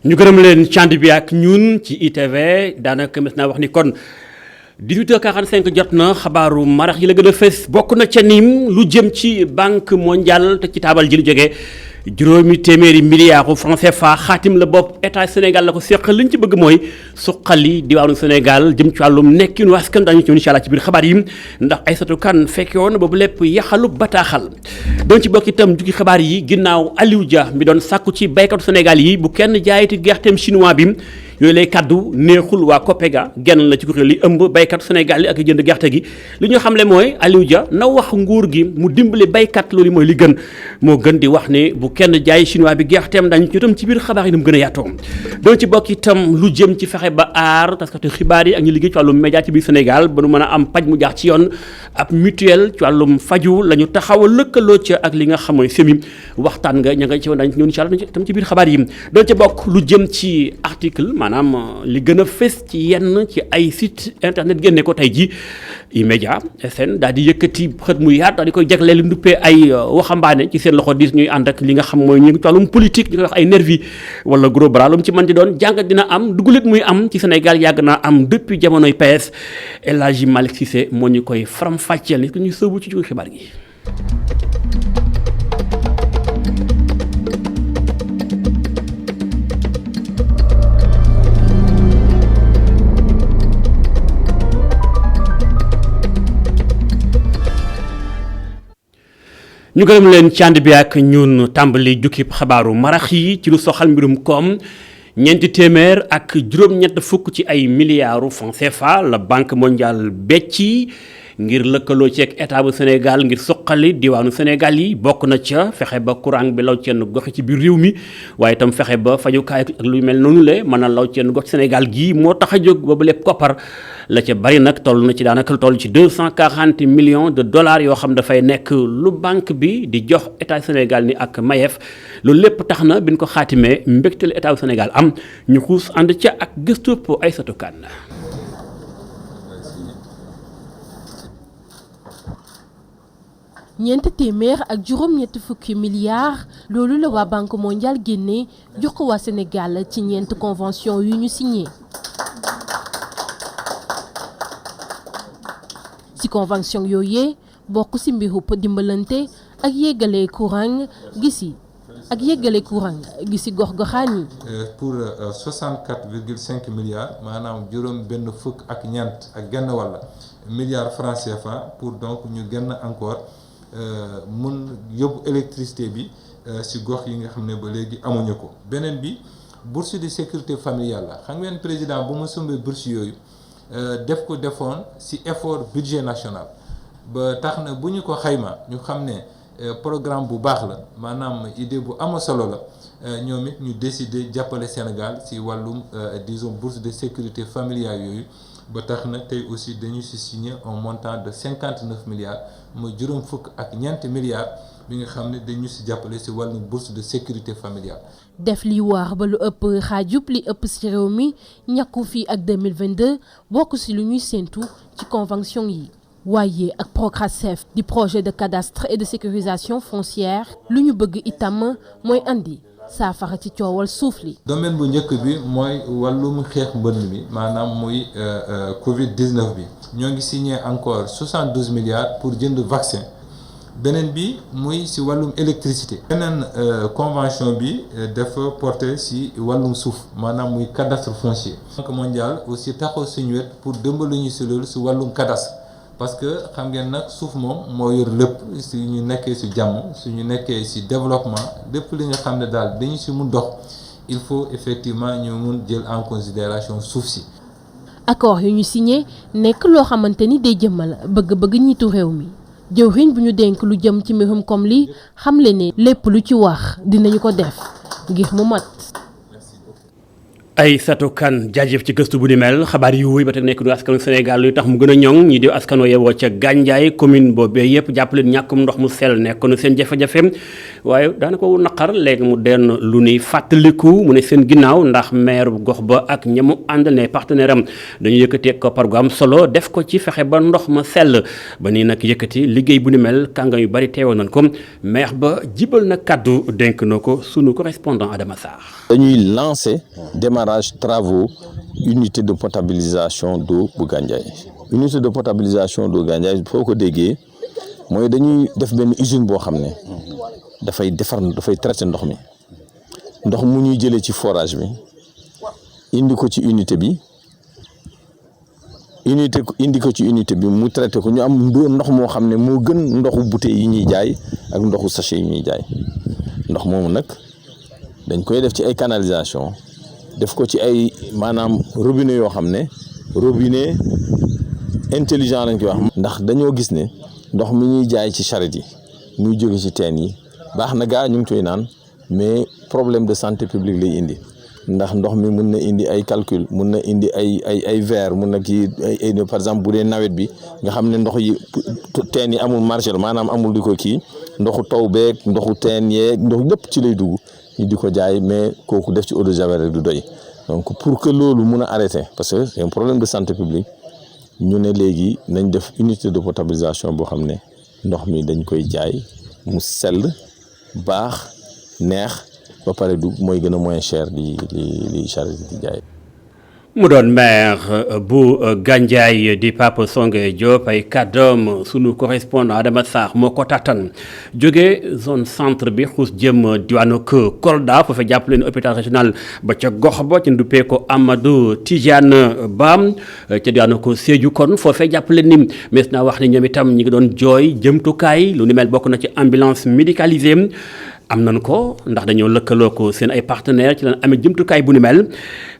ñu gërëm leen ci ànd bi ak ñun ci ITV daanaka mës naa wax ni kon 18h45 jot na xabaaru marax yi la gën a fës bokk na ca nim lu jëm ci banque mondiale te ci taabal ji lu jógee juróomi téeméeri milliards francs CFA xaatim la bopp état Sénégal la ko seq li ñu ci bëgg mooy suqali diwaanu Sénégal jëm ci wàllum nekkinu askan dañu ci incha allah ci biir xabaar yi ndax Aïssatou Kane fekke woon boobu lépp yaxalu bataaxal doon ci bokk itam jukki xabaar yi ginnaaw Aliou Dia mi doon sàkku ci baykatu Sénégal yi bu kenn jaayati gerteem chinois bi yooyu lay kaddu neexul waa COPEGA genn la ci kuréel li ëmb baykatu Sénégal yi ak jënd gerte gi li ñu xamle mooy Aliou Dia na wax nguur gi mu dimbali baykat loolu mooy li gën moo gën di wax ne bu kenn jaay chinois bi gerteem dañu ci itam ci biir xabaar yi nu mu gën a yaatoo doon ci bokk itam lu jëm ci fexe ba aar taskatu xibaar yi ak ñu liggéey ci wàllum média ci biir Sénégal ba nu mën a am paj mu jaar ci yoon ab mutuelle ci wàllum faju la ñu taxaw a lëkkaloo ca ak li nga xam mooy semi waxtaan nga ña nga ci woon dañu ci ñëw incha allah itam ci biir xabaar yi doon ci bokk lu jëm ci article maanaam li gën a fës ci yenn ci ay site internet génne ko tey ji E-Media SN daal di yëkkati xët mu yaat daal di koy jagleel li nduppee ay waxambaane ci seen loxo diis ñuy ànd ak li nga xam mooy ñu ngi ci wàllum politique ñu koy wax ay nervi wala gros bras lu mu ci mën di doon jàngat dina am dugulit muy am ci Sénégal yàgg naa am depuis jamonoy PS El Hadji Malick Cissé moo ñu koy faram-fàcceel ni ko ñuy sëbu ci xibaar gi. ñu gërëm leen ci ànd bi ak ñun tàmbali jukkib xabaaru marax yi ci lu soxal mbirum koom ñeenti téeméer ak juróom-ñett fukk ci ay milliards francs CFA la banque mondiale becci ngir lëkkaloo ci ak état bu Sénégal ngir suqali diwaanu Sénégal yi bokk na ca fexe ba courant bi law ci yenn gox ci biir réew mi waaye itam fexe ba fajukaay ak lu mel noonu le mën a law ci yenn gox Sénégal gii moo tax a jóg boobu lépp koppar la ca bari nag toll na ci daanaka toll ci 240 millions de dollars yoo xam dafay nekk lu banque bi di jox état Sénégal ni ak mayef loolu lépp tax na bi ñu ko xaatimee mbégteel état bu Sénégal am ñu xuus ànd ca ak gëstu Aïssatou Kane. ñeent téeméer ak juróom-ñetti fukki milliards loolu la waa banque mondiale génnee jox ko waa Sénégal ci ñeent convention yu ñu signé. ci convention yooyee bokk ci mbiru dimbalante ak yeggale courant gi ci gox-goxaan yi. pour 64,5 milliards maanaam juróom benn fukk ak ñeent ak genn wàll milliards francs CFA pour donc ñu gën encore mun yóbbu électricité bi ci gox yi nga xam ne ba léegi amuñu ko. beneen bi bourse de sécurité familiale la xam ngeen président bu ma sumbee bourse yooyu. defoon ci effort budget national ba tax na bu ñu ko xayma ñu xam ne programme bu baax la maanaam idée bu am solo la ñoom it ñu décider jàppale Sénégal ci wàllum disons bourse de sécurité familiale yooyu ba tax na tey aussi dañu ci signer un montant de 59 milliards mooy juróom fukk ak ñeenti milliards bi nga xam ne dañu ci jàppale ci wàllum bourse de sécurité familiale. def li waar ba lu ëpp xaajub li ëpp ci réew mi ñàkku fii ak 2022 bokk ci lu ñuy séentu ci convention yi waaye ak PROCASEF di projet de cadastre et de sécurisation foncière lu ñu bëgg itam mooy andi saafara ci coowal suuf li. domaine bu njëkk bi mooy wàllum xeex mbënn mi maanaam muy Covid 19 bi ñoo ngi signé encore 72 milliards pour jënd vaccin. beneen bi muy ci wàllum électricité. beneen convention bi dafa porter ci wàllum suuf maanaam muy cadastre foncier. banque mondiale aussi taxaw suñu wet pour dimbali ñu ci loolu ci wàllum cadastre parce que xam ngeen nag suuf moom moo yor lépp ci ñu nekkee ci jàmm su ñu nekkee ci développement lépp li nga xam ne daal dañu ci mun dox il faut effectivement ñu mun jël en considération suuf si. accord yu ñu signé nekk loo xamante ni day jëmmal bëgg-bëgg ñiitu réew mi. jëwriñ bu ñu dénk lu jëm ci mbirum comme li xamle ne lépp lu ci wax dinañu ko def ngir mu mat. Aïssatou Kane jaajëf ci gëstu bu ni mel xabaar yu wuy ba te nekk du askanu Sénégal luy tax mu gën a ñoŋ ñi di askano yewoo ca Gandiaye commune boobee yëpp jàppale ñàkkum ndox mu sell nekkoon seen jafe-jafe waaye daanaka naqar léegi mu den lu ni fàttaliku mu ne seen ginnaaw ndax maire gox ba ak ñamu àndal ne partenaire am dañu yëkkatee koppar gu am solo def ko ci fexe ba ndox ma sell ba nii nag yëkkati liggéey bu ni mel kàngam yu bari teewoon nañ ko maire ba jibal na kàddu dénk na ko sunu correspondant Adama Sarr. dañuy lancer démarrage travaux unité de potabilisation d'eau bu Gandiaye unité de potabilisation d'eau Gandiaye foo ko déggee mooy dañuy def benn usine boo xam ne dafay traiter ndox mi ndox mu ñuy jëlee ci forage bi indi ko ci unité bi mu traité ko ñu am ndox moo xam ne moo gën ndoxu bouteille yi ñuy jaay ak ndoxu sachet yi ñuy jaay ndox moomu nag dañ koy def ci ay canalisation def ko ci ay maanaam robinet yoo xam ne robinet intelligent lañ koy wax. ndax dañoo gis ne ndox mi ñuy jaay ci charrette yi muy jóge ci teen yi baax na gaa ñu ngi koy naan mais problème de santé publique lay indi ndax ndox mi mun na indi ay calcul mun na indi ay verre mun na kii par exemple bu dee nawet bi nga xam ne ndox yi teen yi amul margelle maanaam amul di ko kii ndoxu taw beeg ndoxu teen yeeg ndox lépp ci lay dugg ñu di ko jaay mais kooku def ci eau de javel rek du doy donc pour que loolu mun a arrêter parce que c'est un problème de santé publique ñu ne léegi nañ def unité de potabilisation boo xam ne ndox mi dañ koy jaay mu sell baax neex ba pare du mooy gën a moins cher li charrette di jaay. mu doon maire bu Gandiaye di Pape Songe Diop ay kàddoom sunu correspondant Adama Sarr moo ko tàttan jóge zone centre bi xuus jëm diwaanu Kolda foofee jàppale ni hôpital régional ba ca gox ba ci nduppee ko Amadou Tidiane Ba ca diwaanu Sédhiou kon foofee jàppale ni mais naa wax ni ñoom itam ñi ngi doon jooy jëmtukaay lu ni mel bokk na ci ambulance médicalisée am nañ ko ndax dañoo lëkkaloo ko seen ay partenaires ci lañ amee jëmtukaay bu ni mel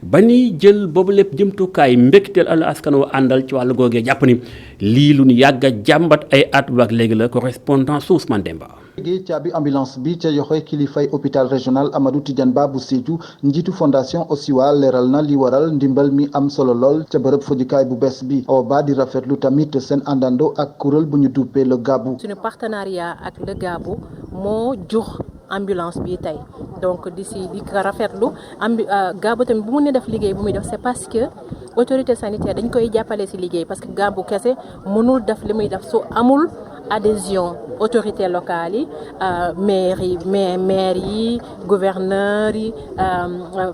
ba ni jël boobu lépp jëmtukaay mbégteel al askan wa àndal ci wàllu googee jàpp ni lii lu ñu yàgg a jàmbat ay at bu ak léegi la correspondant Ousmane Demba. léegi caabi ambulance bi ca yoxoy kilifay hôpital régional Amadou Tidiane Ba bu Sédhiou njiitu fondation Osiwa leeral na li waral ndimbal mi am solo lool ca bërëb fajukaay bu bees bi Awa Ba di rafetlu tamit seen àndandoo ak kuréel bu ñu duppee le Gabou. suñu partenariat ak le Gabou moo jur ambulance bi tey donc di ko rafetlu Gabou tamit bu mu ne def liggéey bu muy def c'est parce que autorité sanitaire dañ koy jàppale ci liggéey parce que Gabou kese mënul def li muy def su amul adhésion autorités locales yi maire yi gouverneur yi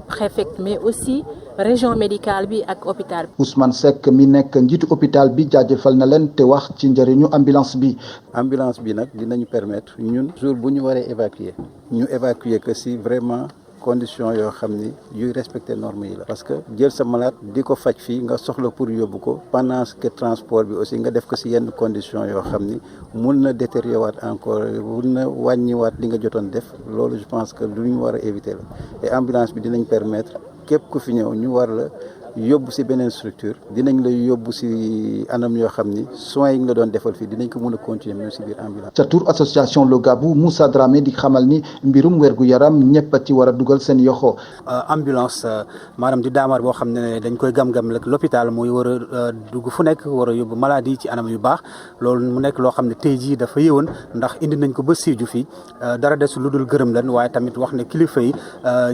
préfet mais aussi région médicale bi ak hôpital bi. Ousmane Seck mi nekk njiitu hôpital bi jaajëfal na leen te wax ci njëriñu ambulance bi. ambulance bi nag dinañu permettre ñun jour bu ñu waree évacuer ñu évacuer que si vraiment condition yoo xam ni yuy respecter normes yi la parce que jël sa malade di ko faj fii nga soxla pour yóbbu ko pendant que transport bi aussi nga def ko si yenn condition yoo xam ni mun na détériorer waat encore mun na wàññiwaat li nga jotoon def loolu je pense que lu ñu war a éviter la et ambulance bi dinañ permettre képp ku fi ñëw ñu war la yóbbu si beneen structure dinañ la yóbbu si anam yoo xam ni soins yi nga doon defal fii dinañ ko mën a continuer même si biir ambulance. ca tur association Le Gabou Moussa Dramé di xamal ni mbirum wergu yaram ñëpp a ci war a dugal seen yoxo. ambulance maanaam di daamar boo xam ne dañ koy gam-gam rek l'hôpital muy war a dugg fu nekk war a yóbbu maladie ci anam yu baax loolu mu nekk loo xam ne tey jii dafa yëwoon ndax indi nañ ko ba Sédhiou fii dara des lu dul gërëm leen waaye tamit wax ne kilifa yi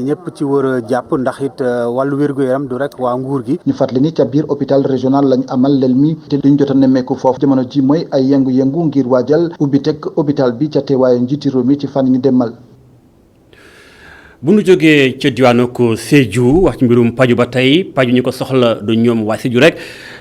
ñëpp ci war a jàpp ndax it wàllu wergu yaram du rek waa ñu fàttali ni ca biir hôpital régional lañ amal lel mi te liñ jot a nemmeeku foofu jamono ji mooy ay yëngu-yëngu ngir waajal ubbi teg hôpital bi ca teewaayu njiiti réew mi ci fan ñu demal. bu nu jógee ca diwaanu ko Sédhiou wax ci mbirum paju ba tey paju ñu ko soxla du ñoom waa Sédhiou rek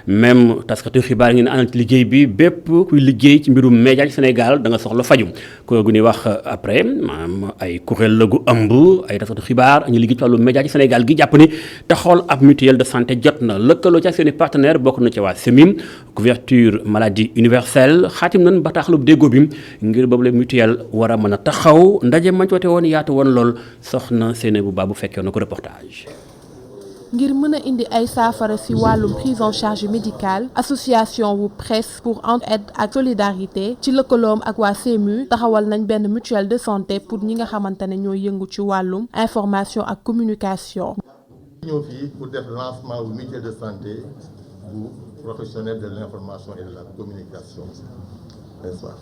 même taskatu xibaar ngi ne àndal ci liggéey bi bépp kuy liggéey ci mbirum média ci Sénégal da nga soxla faju kuréel gu ñuy wax après maanaam ay kuréel la gu ëmb ay taskatu xibaar ñu liggéey ci wàllu média ci Sénégal gi jàpp ni taxawal ab mutuelle de santé jot na lëkkaloo ci ak seeni partenaire bokk na ci waa SEMIM couverture maladie universelle xaatim nañ bataaxalu déggoo bi ngir boobu la mutuelle war a mën a taxaw ndaje mañ woote woon yaatu woon lool soxna Seynabou Ba bu fekkee na ko reportage. ngir mën a indi ay saafara ci wàllum prise en charge médicale association wu presse pour entraide ak solidarité ci lëkkaloom ak waa CMU taxawal nañ benn mutuelle de santé pour ñi nga xamante ne ñoo yëngu ci wàllum information ak communication. ñëw fii pour def lancement wu mutuelle de santé bu professionnel de l'information et de la communication n'est-ce pas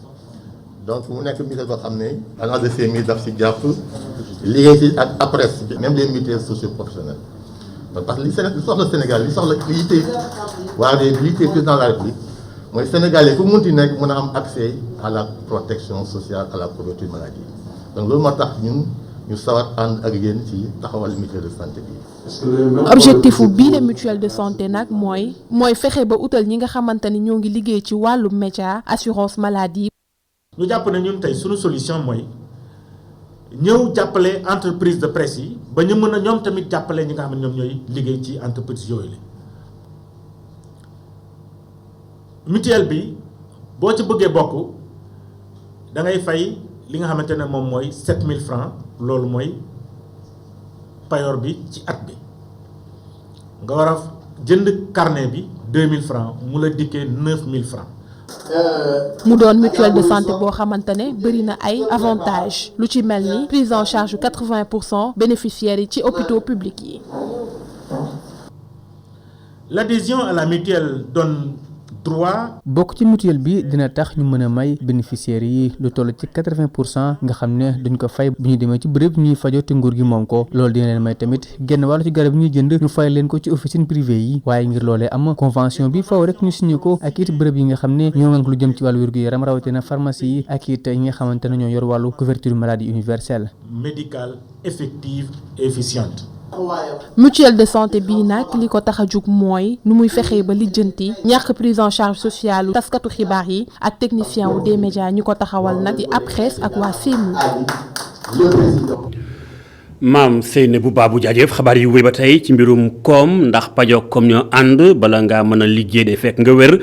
donc mu nekk mutuelle boo xam ne agence de CMI daf si jàpp liggéey si ak après même les mutuelles socio-professionnelles donc parce que li soxla Sénégal li soxla li yitte waa de li yitte président de la République mooy Sénégalais fu munti nekk mën a am accès à la protection sociale à la couverture maladie donc loolu moo tax ñun ñu sawar ànd ak yéen ci taxawal mutuelle de santé bi. objectif bii de mutuelle de santé nag mooy fexe ba utal ñi nga xamante ni ñoo ngi liggéey ci wàllu média assurance maladie. ñu jàpp ne ñun tey suñu solution mooy ñëw jàppale entreprise de presse yi ba ñu mën a ñoom tamit jàppale ñi nga xam ne ñoom ñooy liggéey ci entreprise yooyu la mutuelle bi boo ci bëggee bokk da ngay fay li nga xamante ne moom mooy 7000 francs loolu mooy payoor bi ci at bi nga war a jënd carnet bi 2000 francs mu la dikkee 9000 francs mu doon mutuelle de santé boo xamante ne bëri na ay avantages lu ci mel ni prise en charge 80% bénéficiaires yi ci hôpitaux publics yi. L'adhésion à la mutuelle donne droit. bokk ci mutuelle bi dina tax ñu mën a may bénéficiaires yi lu toll ci 80% nga xam ne duñ ko fay bu ñu demee ci bërëb ñuy fajoo te nguur gi moom ko loolu dina leen may tamit genn wàllu ci garab yi ñuy jënd ñu fay leen ko ci officine privée yi waaye ngir loolee am convention bi faw rek ñu signé ko ak it bërëb yi nga xam ne ñoo ngank lu jëm ci wàllu wér-gu-yaram rawatina pharmacie yi ak it yi nga xamante ne ñoo yor wàllu couverture maladie universelle médicale effective et efficiente. mutuelle de santé bii nag li ko tax a jug mooy nu muy fexee ba lijjanti ñàkk prise en charge sociale taskatu xibaar yi ak technicien wu des médias ñi ko taxawal nag di APRES ak waa CMU. maam Seynabou Babou jaajëf xabaar yi wéy ba tey ci mbirum koom ndax pajoo koom ñoo ànd bala ngaa mën a liggéey de fekk nga wér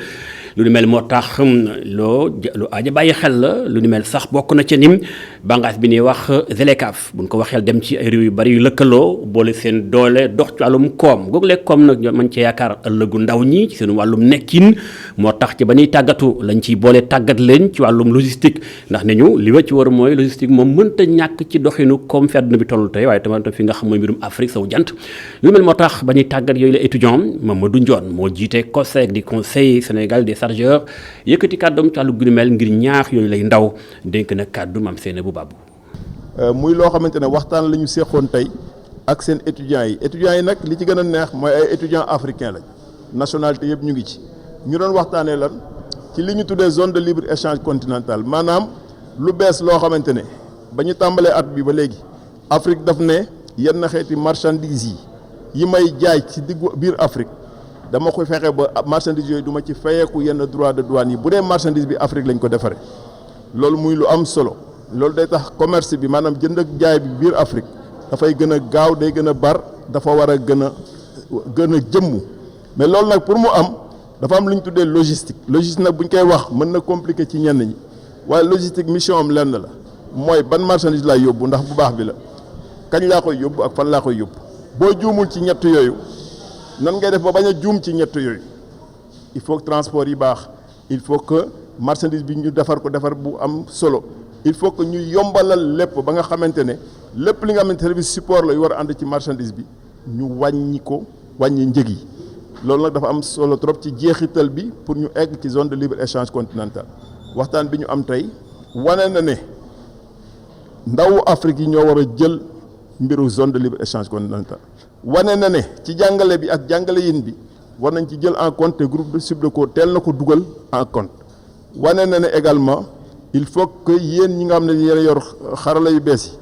lu ni mel moo tax lu aaja bàyyi xel la lu ni mel sax bokk na ca nim bànqaas bi ñuy wax ZLECAf buñ ko waxeel dem ci ay réew yu bari yu lëkkaloo boole seen doole dox ci wàllum koom google koom nag man ci yaakaar ëllëgu ndaw ñi ci seen wàllum nekkin moo tax ci ba ñuy tàggatu lañ ciy boole tàggat leen ci wàllum logistique ndax ne ñu li wa ci war mooy logistique moom mënta ñàkk ci doxinu koom fi àdduna bi toll tey waaye tamit fi nga xam mooy mbirum Afrique sowu jant lu mel moo tax ba ñuy tàggat yooyu la étudiant Mamadou Ndione moo jiite COSEC di conseil Sénégal des chargeurs yëkkati kàddoom ci wàllu gu mel ngir ñaax yooyu lay ndaw dénk na kàddu maam Seynabou Babou. muy loo xamante ne waxtaan la ñu seqoon tey ak seen étudiants yi nag li ci gën a neex mooy ay étudiants africains lañ nationalité yëpp ñu ngi ci ñu doon waxtaanee lan ci li ñu tuddee zone de libre échange continental maanaam lu bees loo xamante ne ba ñu tàmbalee at bi ba léegi Afrique daf ne yenn xeeti marchandises yi may jaay ci diggu biir Afrique. dama koy fexe ba marchandise yooyu du ma ci fayeeku yenn droit de douane yi bu dee marchandise bi Afrique lañ ko defaree loolu muy lu am solo loolu day tax commerce bi maanaam jënd ak jaay bi biir Afrique dafay gën a gaaw day gën a bar dafa war a gën a jëmm mais loolu nag pour mu am dafa am lu ñu tuddee logistique nag bu ñu koy wax mën na compliqué ci ñenn ñi waaye logistique mission am lenn la mooy ban marchandise laay yóbbu ndax bu baax bi la kañ laa koy yóbbu ak fan laa koy yóbbu boo juumul ci ñett yooyu. nan ngay def ba bañ a juum ci ñett yooyu il faut que transport yi baax il faut que marchandise bi ñu defar ko defar bu am solo il faut que ñu yombalal lépp ba nga xamante ne lépp li nga xamante service support la yu war a ànd ci marchandise bi ñu wàññi njëg yi loolu nag dafa am solo trop ci jeexital bi pour ñu egg ci zone de libre échange continental waxtaan bi ñu am tey wane na ne ndawu Afrique yi ñoo war a jël mbiru zone de libre échange continental wane na ne ci jàngale bi ak jàngale yin bi war nañ ci jël en compte te groupe de Subdeco teel na ko dugal en compte wane na ne également il faut que yéen ñi nga xam ne yéen yor xarala yu bees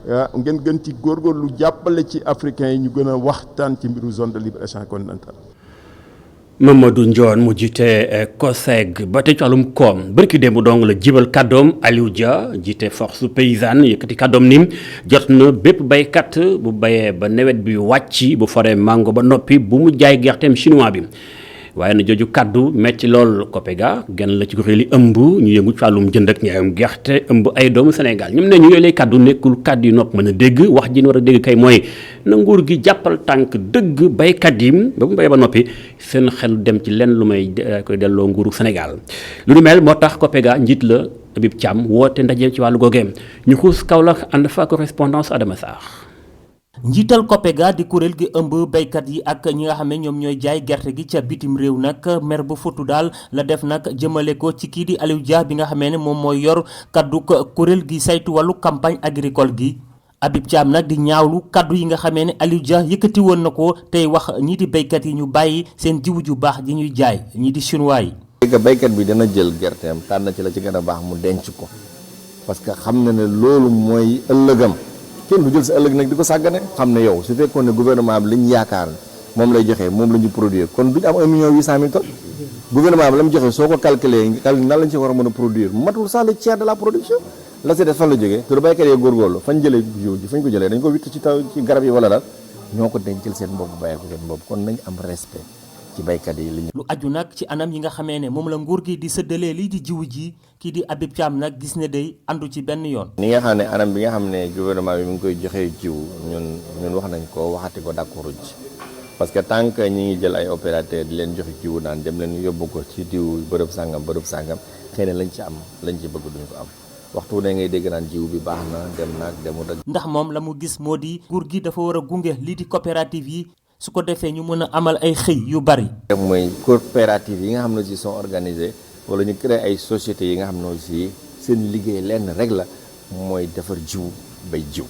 yi ngeen gën ci góorgóorlu jàppale ci africains yi ñu gën a waxtaan ci mbiru zone de libre échange continental. Mamadou Ndione mu jiite COSEC ba tey ci wàllum koom bërki démb dong la jibal kàddoom Aliou Dia jiite force paysanne yëkkati kàddoom ni jot na bépp baykat bu bayee ba nawet bi wàcc bu foree mango ba noppi bu mu jaay gerteem chinois bi waaye na jooju kàddu metti lool COPEGA genn la ci kuréel yi ëmb ñu yëngu ci wàllum jënd ak njaayum gerte ëmb ay doomu Sénégal ñoom ne ñu yooyu lay kàddu nekkul kàddu yu nopp mën a dégg wax ji ñu war a dégg kay mooy na nguur gi jàppal tànk dëgg baykat yi ba mu bayee ba noppi seen xel dem ci lenn lu may koy delloo nguuru Sénégal lu nu mel moo tax COPEGA njiit la Habib Thiam woote ndaje ci wàllu googeem ñu xuus Kaolack ànd fa correspondance Adama Sarr. njiital COPEGA di kuréel gi ëmb béykat yi ak ñi nga xam ne ñoom ñooy jaay gerte gi ca bitim réew nag mer bu futu daal la def nag jëmale ko ci kii di Aliou Dia bi nga xamee ne moom mooy yor kaddu kuréel gi saytu wàllu campagne agricole gi. Habib Thiam nag di ñaawlu kaddu yi nga xamee ne Aliou Dia yëkkati woon na ko tey wax ñii di béykat yi ñu bàyyi seen jiwu ju baax ji ñuy jaay ñii di chinois yi. béykat bi dana jël gerteem tànn ci la ci gën a baax mu denc ko parce que xam na ne loolu mooy ëllëgam. kenn du jël sa ëllëg nag di ko sàggane xam ne yow su fekkoon ne gouvernement bi lañ yaakaar moom lay joxe moom la ñu produire kon duñu am 1,8 million tonnes gouvernement bi la mu joxe soo ko calculé nan lañ ci war a mën a produire matul sax le tiers de la production la si des fan la jógee te du béykat yee góorgóorlu fañ jëlee jiw ji fañ ko jëlee dañ ko witt ci taw ci garab yi wala daal ñoo ko dencal seen bopp bàyyi ko seen bopp kon nañ am respect ci béykat yi li lu aju nag ci anam yi nga xamee ne moom la nguur gi di sëddalee lii di jiwu ji kii di Habib Thiam nag gis ne day andu ci benn yoon. ni nga xam ne anam bi nga xam ne gouvernement bi mu ngi koy joxee jiw ñun wax nañ ko waxati ko d'accord ci parce que tant que ñi ngi jël ay opérateur di leen joxe jiw naan dem leen yóbbu ko ci diw bërëb sàngam xëy na lañ ci am lañ ci bëgg duñ ko am waxtu ne ngay dégg naan jiw bi baax na dem naag demut ak. ndax moom la mu gis moo di nguur gi dafa war a gunge lii di coopérative yi. su ko defee ñu mën a amal ay xëy yu bari. mooy coopérative yi nga xam ne aussi sont organisées wala ñu créer ay sociétés yi nga xam ne aussi seen liggéey lenn rek la mooy defar jiw bay jiw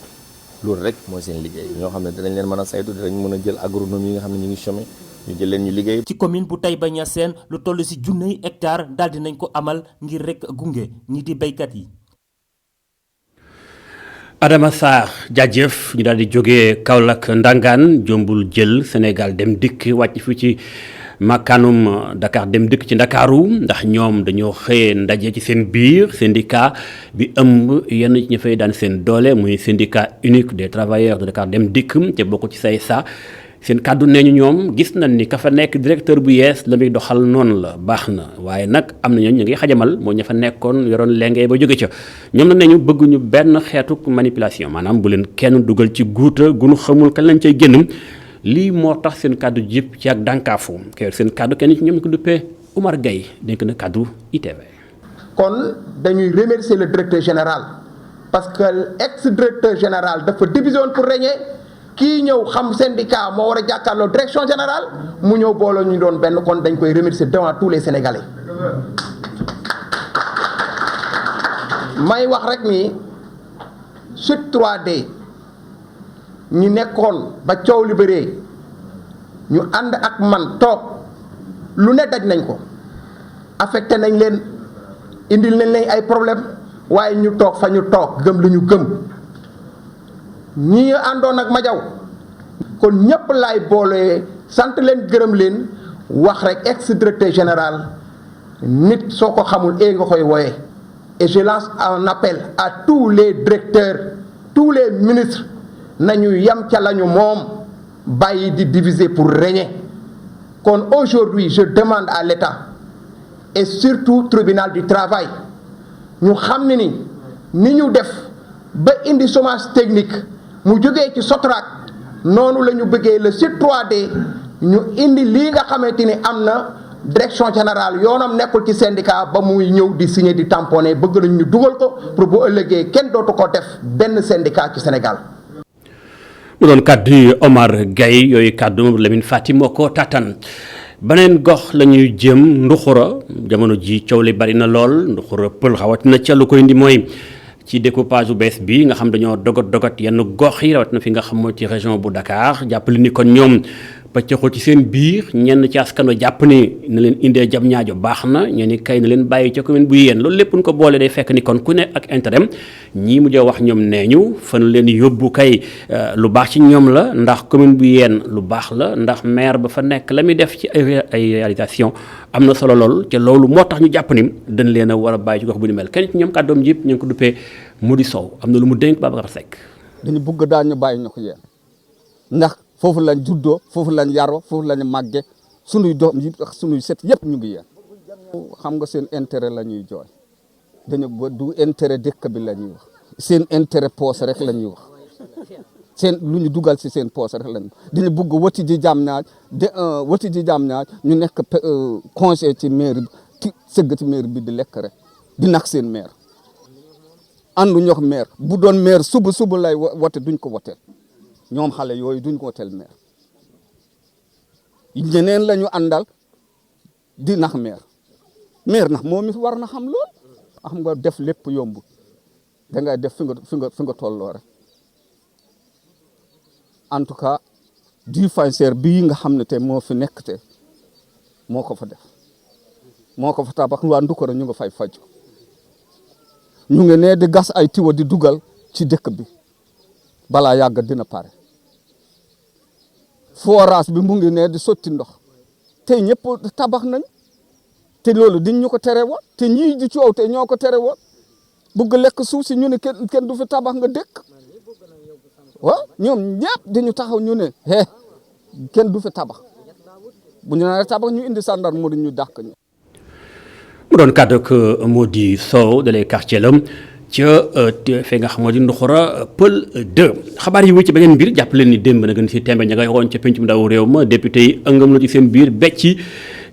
loolu rek mooy seen liggéey ñoo xam ne dinañ leen mën a saytu dinañ mën a jël agronome yi nga xam ne ñu ngi chômé ñu jël leen ñu liggéey. ci commune bu Taïba Niassène lu toll si junney hectare daal dinañ ko amal ngir rek gunge ñi di béykat yi. Adama Sarr jaajëf ñu daal di jógee Kaolack Ndangaan jombul jël Sénégal dem dikk wàcc fii ci makkaanum Dakar dem dikk ci Ndakaaru ndax ñoom dañoo xëyee ndaje ci seen biir syndicat bi ëmb yenn ci ñu fay daan seen doole muy syndicat unique des travailleurs de Dakar dem dikk te bokk ci SAESA seen kàddu nee ñu ñoom gis nañ ni ka fa nekk directeur bu yees la muy doxal noonu la baax na waaye nag am na ñooñu ñu ngi xajamal moo ña fa nekkoon yoroon lengee ba jóge ca ñoom nag nee ñu bëgguñu benn xeetu manipulation maanaam bu leen kenn dugal ci guuta gu nu xamul kañ lañ cay génn lii moo tax seen kàddu jip ci ak dànkaafu kër seen kàddu kenn ci ñoom ñu ko duppee Oumar Gueye dénk na kàddu ITV. kon dañuy remercier le directeur général parce que ex directeur général dafa division pour régner. kii ñëw xam syndicat moo war a jàkkaarloo direction générale mu ñëw booloo ñu doon benn kon dañ koy remercier devant tous les Sénégalais may wax rek ni Sud 3D ñi nekkoon ba coow li bëree ñu ànd ak man toog lu ne daj nañ ko affecté nañ leen indil nañ leen ay problème waaye ñu toog fa ñu toog gëm li ñu gëm ñi àndoon ak Madiaw kon ñëpp laay boole sant leen gërëm leen wax rek ex directeur général nit soo ko xamul nga koy wooye et je lance un appel à tous les directeurs tous les ministres nañu yam ca lañu moom bàyyi di diviser pour régner kon aujourd'hui je demande à l'État et surtout tribunal du travail ñu xam ne ni ñu def ba indi chômage technique mu jógee ci Sotrac noonu la ñu bëggee le site 3D ñu indi lii nga xamante ni am na direction générale yoonam nekkul ci syndicat ba muy ñëw di signer di tamponner bëgg nañ ñu dugal ko pour bu ëllëgee kenn dootu ko def benn syndicat ci Sénégal. mu doon kàddu Omar Gueye yooyu kàddu Lamine Fati moo ko tàttan beneen gox la ñuy jëm Nduxura jamono ji coow li bari na lool Nduxura pël xawatina ca lu koy indi mooy. ci découpage bu bees bi nga xam dañoo dogat yenn gox yi rawat na fi nga xam mooy ci région bu Dakar jàppale ni kon ñoom pëccëxoo ci seen biir ñenn ci askan wi jàpp ni na leen indee jam ñaajo baax na ñenn kay na leen bàyyi ca commune bu Yène loolu lépp ñu ko boole day fekk ni kon ku ne ak intérêt ñii mujjee wax ñoom nee ñu fan leen yóbbu kay lu baax ci ñoom la ndax commune bu Yène lu baax la ndax maire ba fa nekk la muy def ci ay réalisation am na solo lool te loolu moo tax ñu jàpp ni dañ leen a war a bàyyi ci gox bu ni mel kenn ci ñoom kàddoom jip ñu ngi ko duppee Mody Sow am na lu mu dénk Babacar Seck. dañu bëgg daal ñu bàyyi ñu ko Yène ndax foofu lañ juddoo foofu lañ yaroo foofu lañ màgge sunuy doom yi ak sunuy set yëpp ñu ngi Yène xam nga seen intérêt la ñuy jooy dañu du intérêt dëkk bi la ñuy wax seen intérêt poche rek la ñuy wax seen lu ñu dugal si seen poche rek la ñu dañu bëgg wati ji jàmm naaj ñu nekk conseil ci maire bi sëgg ci maire bi di lekk rek di nax seen maire àndu ñox maire bu doon maire suba lay wote duñ ko woteel ñoom xale yooyu duñ ko tel maire ñeneen la ñu àndal di nax maire nax moom it war na xam lool xam nga def lépp yomb da ngay def fi nga tolloo rek en tout cas dispensaire bii nga xam ne te moo fi nekk te moo ko fa def moo ko fa tabax waa Ndukara ñu nga fay faju ñu ngi ne di gas ay tiwa di dugal ci dëkk bi balaa yàgg dina pare forage bi mu ngi ne di sotti ndox te ñëpp tabax nañ te loolu diñ ñu ko tere woon te ñii di coow te ñoo ko tere woon bëgg lekk suuf si ñu ne kenn du fi tabax nga dëkk waaw ñoom ñëpp dañu taxaw ñu ne kenn du fi tabax bu ñu nee tabax ñu indi sàndar mu ñu dàq ñu. mu doon kàddu ak Mody Sow de les quartiers lam ca fe nga xam moo di Nduxura Pël 2 xabaar yi wu ci beneen mbir jàpp leen ni démb na gën si tembe ña ngay woon ca pencum ndaw réew ma député yi ëngam la ci seen biir becci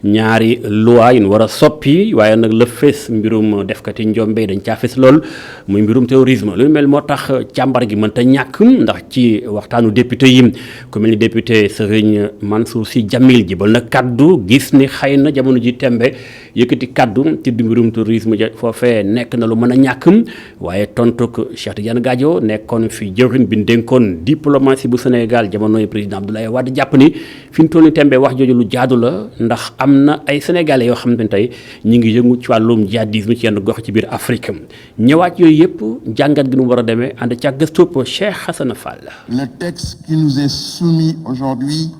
ñaari loi yi ñu war a soppi waaye nag la fees mbirum defkati njombe dañ caa fees lool muy mbirum terrorisme lu mel moo tax càmbar gi mënta ñàkk ndax ci waxtaanu député yi ku mel ni député Serigne Mansour Sy Djamil jibal na kaddu gis ni xëy na jamono ji tembe yëkkati kaddu ci mbirum terrorisme foofee nekk na lu mën a ñàkk waaye tontuk Cheikh Tidiane Gadio nekkoon fi jëwriñ bi dénkoon diplomatie bu Sénégal jamonoy président Abdoulaye Wade jàpp ni fi mu toll ni tembe wax jooju lu jaadu la ndax am na ay sénégalais yoo xam ne tey ñu ngi yëngu ci wàllum djihadisme ci yenn gox ci biir Afrique ñëwaat yooyu yëpp jàngat gi nu war a demee ànd ca gëstub Cheikh Hassana Fall. Le texte qui nous est soumis aujourd'hui.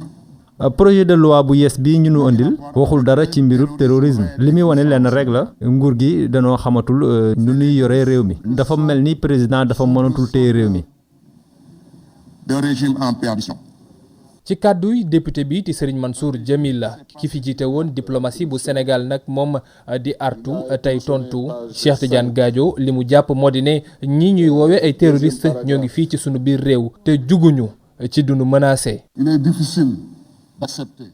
projet de loi bu yees bii ñu nu andil waxul dara ci mbirub terrorisme li muy wane lenn rek la nguur gi danoo xamatul nu ñuy yore réew mi dafa mel ni président dafa mënatul téye réew mi. de régime en perdition. ci kàdduy député bi di Serigne Mansour Djamil la ki fi jiite woon diplomatie bu Sénégal nag moom di artu tey tontu Cheikh Tidiane Gadio li mu jàpp moo di ne ñi ñuy woowee ay terroriste ñoo ngi fii ci sunu biir réew te juguñu ci dunu menacé. Il est difficile.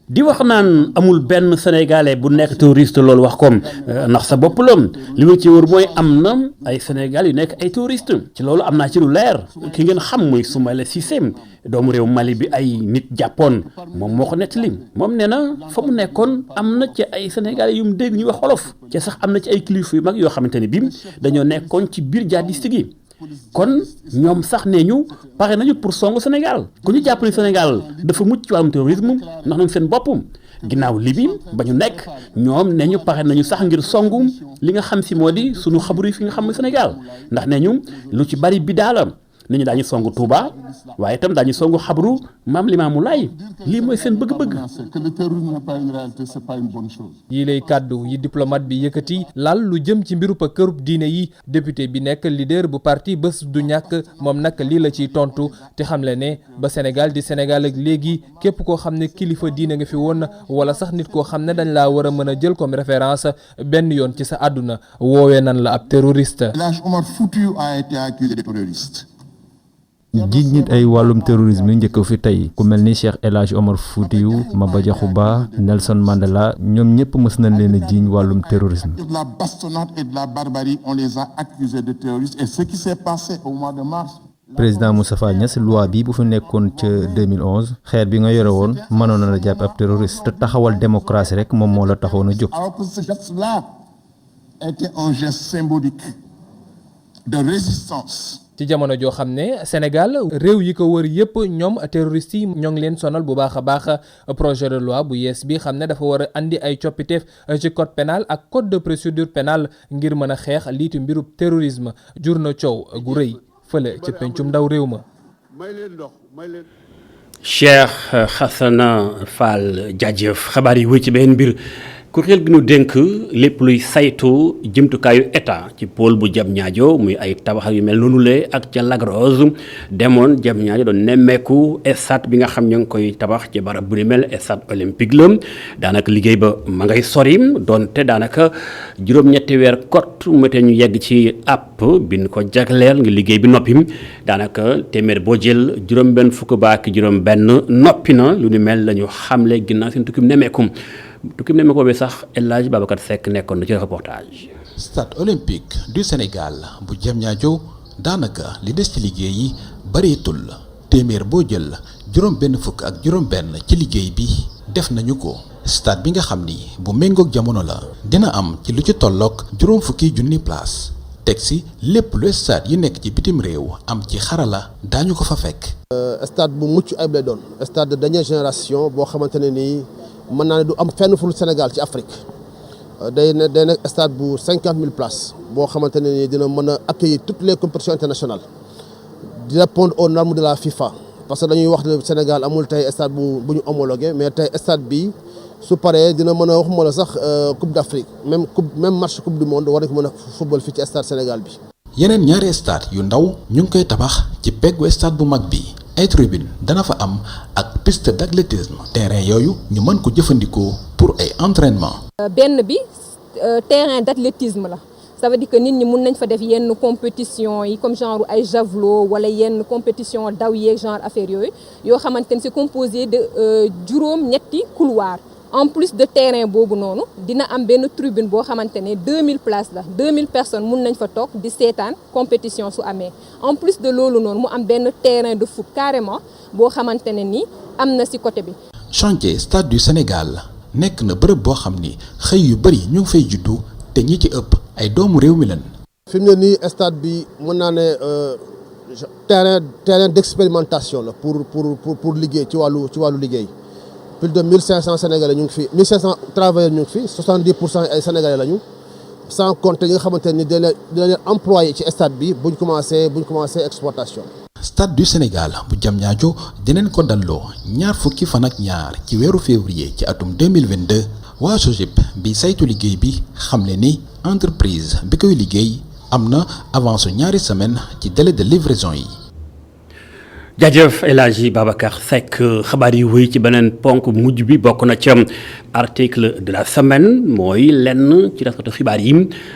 di wax naan amul benn sénégalais bu nekk touriste loolu wax comme ndax sa bopp la li ma ci wër mooy am na ay sénégalais yu nekk ay touriste ci loolu am naa ci lu leer ki ngeen xam muy Soumaïla Cissé doomu réew Mali bi ay nit jàppoon moom moo ko nettali moom nee na fa mu nekkoon am na ci ay sénégalais yu mu dégg ñuy wax wolof ci sax am na ci ay kilifa yu mag yoo xamante ne bii dañoo nekkoon ci biir jihadiste gi kon ñoom sax nee ñu pare nañu pour songu Sénégal ku ñu jàpp ni Sénégal dafa mucc ci wàllum terrorisme ndax nañ seen bopp ginnaaw Libye ba ñu nekk ñoom nee ñu pare nañu sax ngir songu li nga xam si moo di sunu xabru yi fi nga xam ne Sénégal ndax nee ñu lu ci bari bi daala nit ñi daañu songu Touba waaye itam daañu songu xabru Maam Limaamu Laay lii mooy seen bëgg-bëgg. Que le terrorisme n'est pas une réalité, c'est pas une bonne chose. yi lay kàddu yi diplomate bi yëkkati lal lu jëm ci mbiru kërub diine yi député bi nekk leader bu parti Bës du ñàkk moom nag lii la ciy tontu te xamle ne ba Sénégal di Sénégal ak léegi képp koo xam ne kilifa diine nga fi woon wala sax nit koo xam ne dañ laa war a mën a jël comme référence benn yoon ci sa àdduna woowee nan la ab terroriste. El Hadj Omar Foutiyou a été accusé de terroriste. jiiñ nit ay wàllum terrorisme njëkk fi tey ku mel ni Cheikh El Hadj Omar Foutiyou Maba Diakhou Ba Nelson Mandela ñoom ñëpp mës nañ leen a jiiñ wàllum terrorisme. De la bastonnade et de la barbarie on les a accusés de terroristes et ce qui s'est passé au mois de mars. président Moustapha Niasse loi bi bu fi nekkoon ca 2011 xeer bi nga yore woon mënoon na la jàpp ab terroriste te taxawal démocratie rek moom moo la taxoon a jóg. Alors que ce geste-là était un geste symbolique de résistance. ci jamono joo xam ne Sénégal réew yi ko wër yëpp ñoom terroristes yi ñoo ngi leen sonal bu baax a baax projet de loi bu yees bi xam ne dafa war a andi ay coppiteef ci code pénal ak code de procédure pénale ngir mën a xeex liitu mbirub terrorisme jur na coow gu rëy fële ca pencum ndaw réew ma. Cheikh Hassana Fall jaajëf xabaar yi wëy ci benn mbir kuréel gi nu dénk lépp luy saytu jëmtukaayu état ci pôle bu Diamniadio muy ay tabax yu mel noonu le ak ca Lac Rose demoon Diamniadio doon nemmeeku stade bi nga xam ña ngi koy tabax ci barab bu ni mel stade olympique la daanaka liggéey ba ma ngay sori doonte daanaka juróom-ñetti weer kot mete ñu yegg ci app bi ñu ko jagleel nga liggéey bi noppi daanaka téeméer boo jël juróom-benn fukk ba ak juróom-benn noppi na lu ni mel la ñu xamle ginnaaw seen tukkim nemmeeku. tukki ne ma ko be sax El Hadj Babacar Seck nekkoon na ci reportage. stade olympique du Sénégal bu Diamniadio daanaka li des ci liggéey yi bareetul téeméer boo jël juróom benn fukk ak juróom benn ci liggéey bi def nañu ko. stade bi nga xam ni bu méngoog jamono la dina am ci lu ci tolloog juróom fukki junni place teg si lépp lu stade yi nekk ci bitim réew am ci xarala daañu ko fa fekk. stade bu mucc ayib lay doon stade de dernière génération boo xamante ne nii mën naa ne du am fenn ful Sénégal ci Afrique day nekk stade bu 50 000 places boo xamante ne nii dina mën a accueillir toutes les compétitions internationales di répondre aux normes de la FIFA parce que dañuy wax ne Sénégal amul tey stade bu ñu homologué mais tey stade bi su paree dina mën a waxuma la sax coupe d'Afrique même match coupe du monde war nañ ko mën a football fii ci stade Sénégal bi. yeneen ñaari stade yu ndaw ñu ngi koy tabax ci peggu stade bu mag bi ay tribune dana fa am ak piste d'athlétisme terrain yooyu ñu mën ko jëfandikoo pour ay entraînement. benn bi terrain d'athlétisme la. ça veut dire que nit ñi mun nañ fa def yenn compétition yi comme genre ay javelot wala yenn compétition daw yeeg genre affaire yooyu yoo xamante ne c'est composé de juróom-ñetti couloir en plus de terrain boobu noonu dina am benn tribune boo xamante ne 2000 places la 2000 personnes mun nañ fa toog di seetaan compétition su amee en plus de loolu noonu mu am benn terrain de foot carrément boo xamante ne ni am na ci côté bi. chantier stade du Sénégal nekk na bërëb boo xam ni xëy yu bari ñu ngi fay juddu te ñi ci ëpp ay doomu réew mi lañ. fi mu ne nii stade bi mën naa ne terrain d'expérimentation la pour liggéey ci wàllu liggéey plus de 1500 Sénégalais ñu ngi fi 1500 travailleurs ñu ngi fi 70% ay Sénégalais lañu sans compter ñi nga xamante ni dina leen employé ci stade bi buñ commencé exploitation. stade du Sénégal bu Diamniadio dinañ ko dalloo ñaar fukki fan ak ñaar ci weeru février ci atum 2022 waa SOGIP bi saytu liggéey bi xamle ni entreprise bi koy liggéey am na avance ñaari semaine ci délai de livraison yi. jaajëf El Hadji Babacar Seck xabaar yi wéy ci beneen ponk mujj bi bokk na ca article de la semaine mooy lenn ci taskatu xibaar yi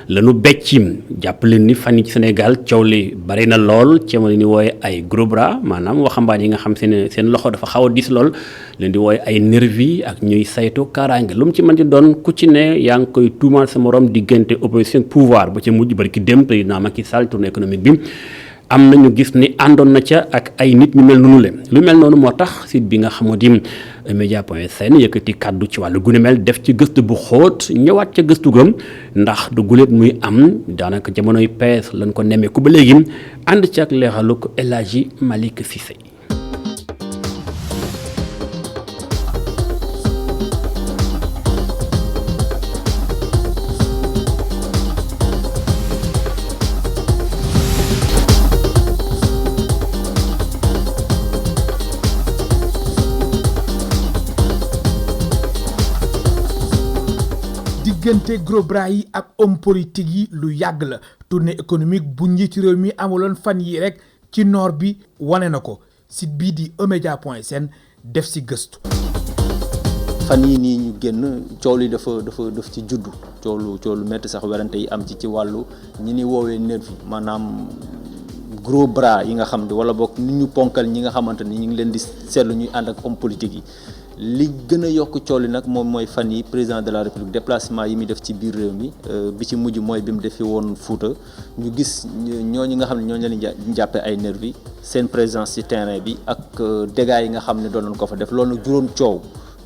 lañu becci jàpp leen ni fan yi ci Sénégal coow li bari na lool ci ma leen di wooye ay gros bras maanaam waxambaane yi nga xam seen loxo dafa xaw a diis lool leen di wooye ay nervi ak ñuy saytu kaaraange lu mu ci mën di doon ku ci ne yaa ngi koy tuumaal sa morom diggante opposition pouvoir ba ca mujj bari ki dem président Macky Sall tournée économique bi am nañu gis ni àndoon na ca ak ay nit ñu mel noonu le lu mel noonu moo tax site bi nga xamoo di media.sn yëkkati kàddu ci wàllu gune mel def ci gëstu bu xóot ñëwaat ca gëstu gam ndax du guléet muy am daanaka jamonoy pees lañ ko nemmeeku ba léegi ànd ci ak leexalu ko El Hadji Malick Cissé. diggante gros bras yi ak homme politique yi lu yàgg la tournée économique bu njiitu réew mi amuloon fan yi rek ci nord bi wane na ko site bii di emedia.sn def si gëstu. fan yii nii ñu génn coow li dafa ci juddu coow lu metti sax werante yi am ci wàllu ñi ni woowee nervi maanaam gros bras yi nga xam ne wala boog nit ñu ponkal ñi nga xamante ni ñu ngi leen di seetlu ñuy ànd ak homme politique yi. li gën a yokk coow li nag moom mooy fan yi président de la république déplacement yi muy def ci biir réew mi bi ci mujj mooy bi mu defee woon Fuuta ñu gis ñooñu nga xam ne ñooñu leen jàppee ay nervi seen présence ci terrain bi ak dégâts yi nga xam ne doon nañ ko fa def loolu nag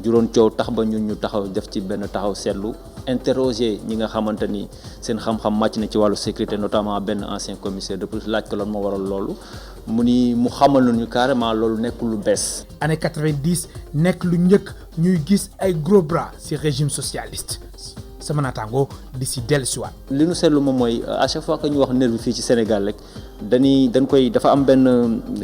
juróon coow tax ba ñun ñu taxaw def ci benn taxaw seetlu interroger ñi nga xamante ni seen xam-xam màcc na ci wàllu sécurité notamment benn ancien commissaire de police laaj ko lan moo waral loolu mu xamal nañu carrément loolu nekkul lu bees. année 90 nekk lu njëkk ñuy gis ay gros bras ci régime socialiste sama naataango di ci dellusiwaat. li nu seetlu moom mooy à chaque fois que ñu wax nervi fii ci Sénégal rek dafa am benn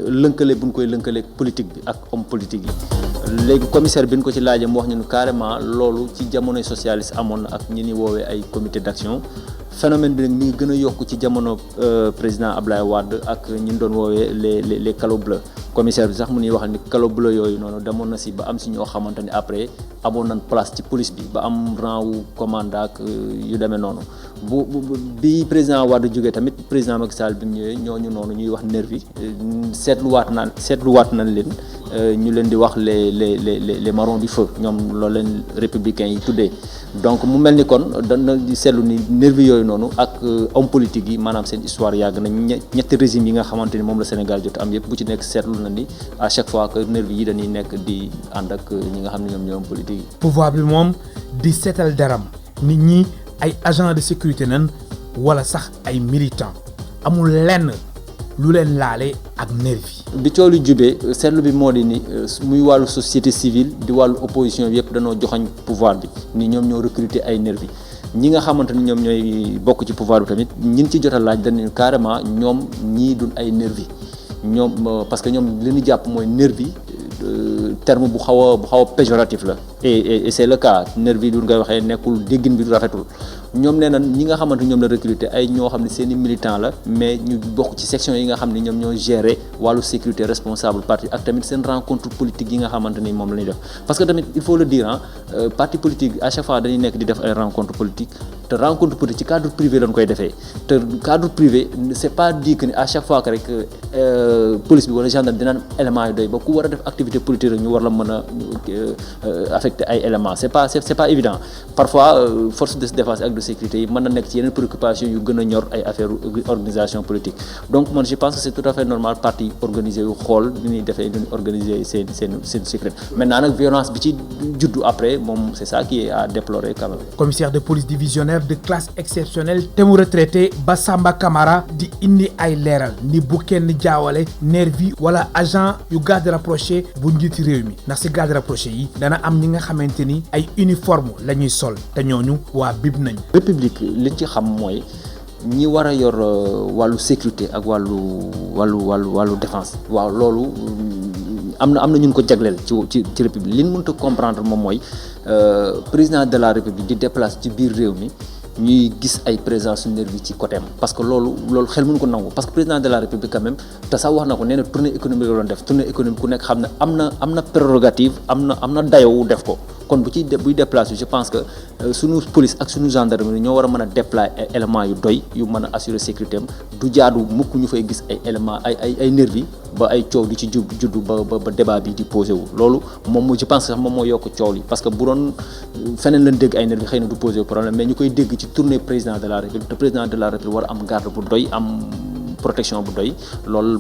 lënkale bu ñu koy lënkale politique bi ak homme politique yi. léegi commissaire bi ñu ko ci laajee mu wax ñu carrément loolu ci jamonoy socialiste amoon na ak ñi ni woowee ay comité d'action phénomène bi nag mi ngi gën a yokk ci jamono président Ablaye Wade ak ñi ñu doon woowee les calots bleus commissaire bi sax mu ñuy wax ni calots bleus yooyu noonu demoon na si ba am si ñoo xamante ni après amoon nañ place ci police bi ba am rang wu commandant ak yu demee noonu bi président Wade jógee tamit président Macky Sall bi mu ñëwee ñooñu noonu ñuy wax nervi seetluwaat nañ leen ñu leen di wax les marrons du feu ñoom loolu leen républicains yi tuddee donc mu mel ni kon dana di seetlu ni nervi yooyu noonu ak homme politique yi maanaam seen histoire yàgg na ñetti régime yi nga xamante ni moom la Sénégal jot am yëpp bu ci nekk seetlu na ni à chaque fois que nervi yi dañuy nekk di ànd ak ñi nga xam ne ñoom ñoo homme politique yi. pouvoir bi moom di seetal deram nit ñi ay agent de sécurité nan wala sax ay militant amul lenn lu leen laale ak nervi bi coow li jubee seetlu bi moo di ni muy wàllu société civile di wàllu opposition bi yëpp dañoo joxañ pouvoir bi ni ñoom ñoo recruter ay nervi ñi nga xamante ni ñoom ñooy bokk ci pouvoir bi tamit ñin ci jot a laaj dañu carrément ñoom ñii duñ ay nervi ñoom parce que ñoom li ñu jàpp mooy nervi terme bu xaw a péjoratif la et c'est le cas nervi du ngay waxee nekkul déggin bi du rafetul ñoom nee na ñi nga xamante ñoom la recruter ay ñoo xam ne seen i militant la mais ñu bokk ci section yi nga xam ne ñoom ñoo gérer wàllu sécurité responsable parti ak tamit seen rencontre politique yi nga xamante ni moom la ñuy def parce que tamit il faut le dire parti politique à chaque fois dañuy nekk di def ay rencontre politique te rencontre politique ci cadre privé lañ koy defee te cadre privé c'est pas dit que ni à chaque fois que rek police bi wala gendarme dina am élément yu doy ba ku war a def activité politique rek ñu war la mën a affecter ay éléments c'est pas évident parfois force de défense ak de sécurité yi mën na nekk ci yeneen préoccupations yu gën a ñor ay affaire organisation politique donc man je pense que c'est tout à fait normal parti organisé yu xool ni ñuy defee ni ñuy organiser seen secret maintenant nag violence bi ci juddu après moom c'est ça qui est à déplorer quand même. commissaire de police divisionnaire de classe exceptionnelle te mu retraité Bassamba Camara di indi ay leeral ni bu kenn jaawale nervi wala agent yu garde rapproché bu njiiti réew mi ndax si garde rapproché yi dana am ñi nga xamante ni ay uniforme la ñuy sol te ñooñu waa bib nañ. république liñ ci xam mooy ñi war a yor wàllu sécurité ak wàllu défense waaw loolu am na ñun ko jagleel ci république li ñu mënta comprendre moom mooy président de la république di déplacer ci biir réew mi ñuy gis ay présence su nervi ci côté am parce que loolu xel mënu ko nangu parce que président de la république quand même te sax wax na ko nee na tournée économique la doon def tournée économique ku nekk xam ne am na prérogative am na dayowu def ko kon buy déplacer je pense que sunu police ak sunu gendarmerie ñoo war a mën a déployer ay éléments yu doy yu mën a assurer sécurité am du jaadu mukk ñu fay gis ay éléments ay nervi ba ay coow di ci juddu ba débat bi di posé wu loolu moom je pense que sax moom moo yokk coow li parce que bu doon feneen lañ dégg ay nervi xëy na du posé problème mais ñu koy dégg ci tournée président de la république te président de la république war a am garde bu doy am protection bu doy loolu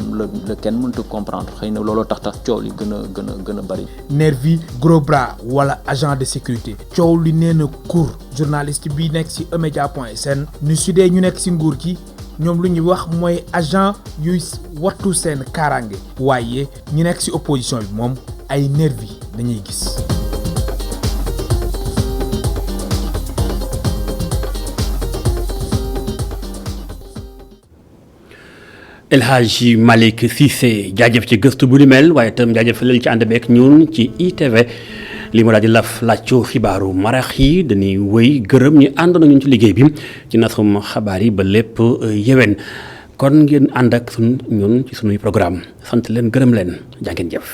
la kenn mënut a comprendre xëy na looloo tax coow li gën a bari. nervi gros bras wala agent de sécurité coow li nee na cour journaliste bi nekk ci emedia.sn ñu sudee ñu nekk ci nguur gi ñoom lu ñuy wax mooy agent yuy wattu seen kaaraange waaye ñi nekk ci opposition bi moom ay nervi dañuy gis. El Hadji Malick Cissé jaajëf ci gëstu bu ni mel waaye itam jaajëf leen ci ànd beek ñun ci ITV li mu daal di laajcoo xibaaru marax yi dañuy wëy gërëm ñi àndoon nañu ci liggéey bi ci nasum xabaar yi ba lépp yewen kon ngeen ànd ak ñun ci sunuy programme sant leen gërëm leen jaa ngeen jëf.